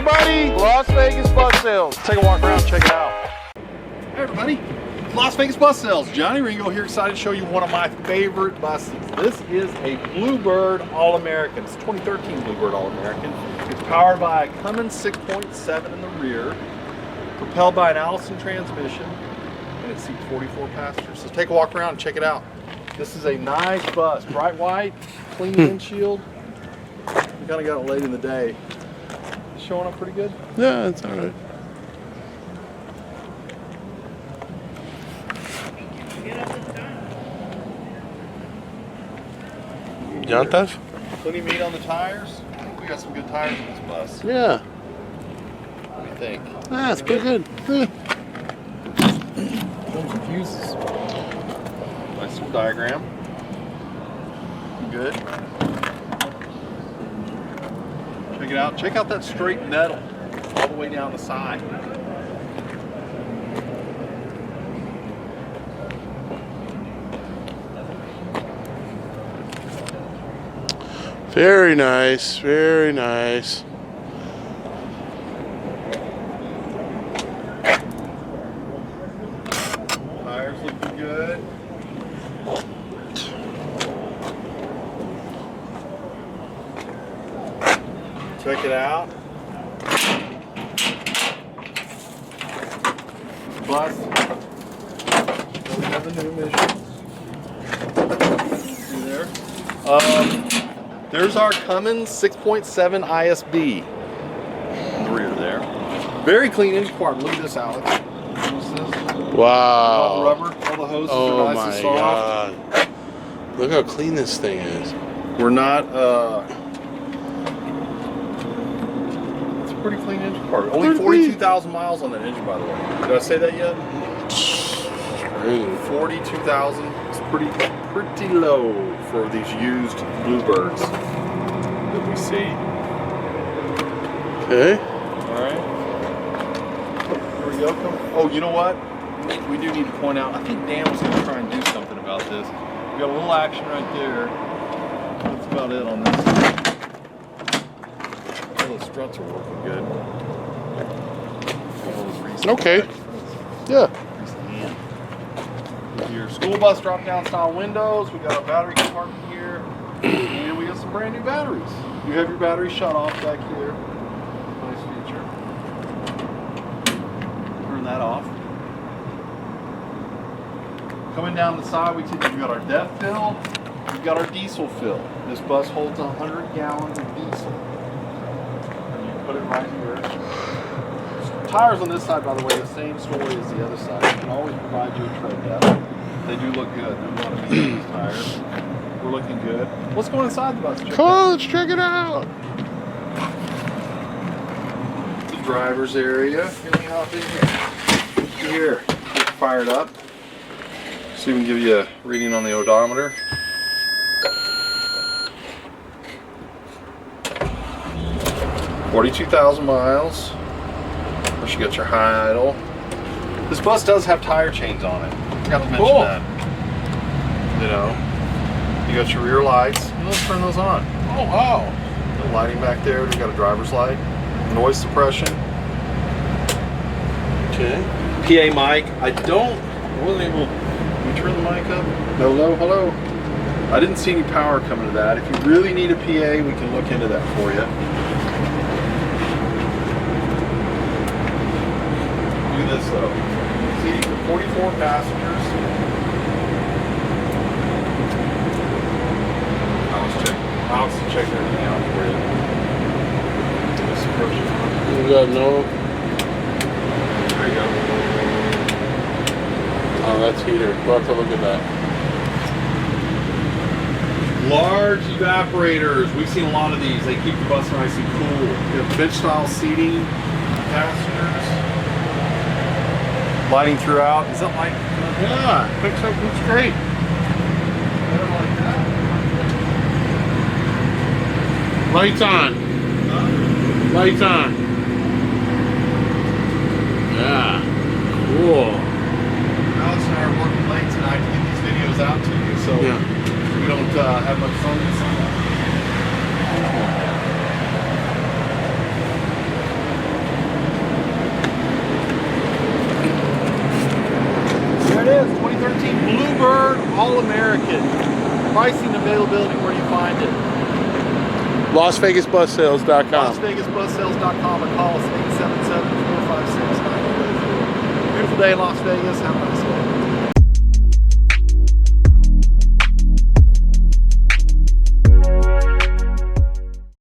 everybody, Las Vegas Bus Sales. Take a walk around, check it out. Hey everybody, Las Vegas Bus Sales. Johnny Ringo here, excited to show you one of my favorite buses. This is a Bluebird All-American. It's a 2013 Bluebird All-American. It's powered by a Cummins 6.7 in the rear, propelled by an Allison transmission, and it seats 44 passengers. So take a walk around and check it out. This is a nice bus, bright white, clean windshield. We kind of got it late in the day. Showing up pretty good? Yeah, it's all right. Llantas? Plenty of meat on the tires. I think we got some good tires in this bus. Yeah. What do you think? Ah, it's pretty good. Yeah. Comes and fuses. Nice little diagram. Good. Check it out. Check out that straight metal all the way down the side. Very nice, very nice. Tires looking good. Check it out. Bus. Doesn't have the new emissions. See there? There's our Cummins 6.7 ISB in the rear there. Very clean engine compartment. Look at this, Alex. Wow. All rubber. All the hoses are nice and soft. God. Look how clean this thing is. We're not. It's a pretty clean engine compartment. Only 42,000 miles on that engine, by the way. Did I say that yet? 42,000. It's pretty low for these used Bluebirds that we see. Okay. All right. Here we go. Oh, you know what? We do need to point out. I think Dan was going to try and do something about this. We got a little action right there. That's about it on this. All the struts are working good. Okay. Yeah. Your school bus drop-down style windows. We got a battery compartment here, and we got some brand new batteries. You have your battery shut off back here. Nice feature. Turn that off. Coming down the side, we've got our DEF fill. We've got our diesel fill. This bus holds 100 gallons of diesel. And you put it right here. Tires on this side, by the way, the same story as the other side. We can always provide you a tread depth. They do look good. There's a lot of meat on these tires. We're looking good. Let's go inside the bus. Come on, let's check it out. The driver's area. Here we hop in here. Get fired up. So we can give you a reading on the odometer. $42,000 miles. Of course, you got your high idle. This bus does have tire chains on it. Forgot to mention that. You know, you got your rear lights. Let's turn those on. Oh wow! The lighting back there. We got a driver's light, noise suppression. Okay. PA mic. I wasn't able. Can we turn the mic up? Hello, hello. I didn't see any power coming to that. If you really need a PA, we can look into that for you. Do this though. Seating for 44 passengers. Alex will check everything out for you. This approach. You got no. There you go. Oh, that's heater. We'll have to look at that. Large evaporators. We've seen a lot of these. They keep the bus nice and cool. You have bench style seating, passengers. Lighting throughout. Is that light? Yeah, picks up, looks great. Like that. Lights on. Huh? Lights on. Yeah. Cool. Alex and I are working late tonight to get these videos out to you, so yeah. We don't have much fun with some. is 2013 Bluebird All-American. Pricing availability, where do you find it? LasVegasBusSales.com. LasVegasBusSales.com, or call us 877-456-9000. Beautiful day in Las Vegas. Have a nice day.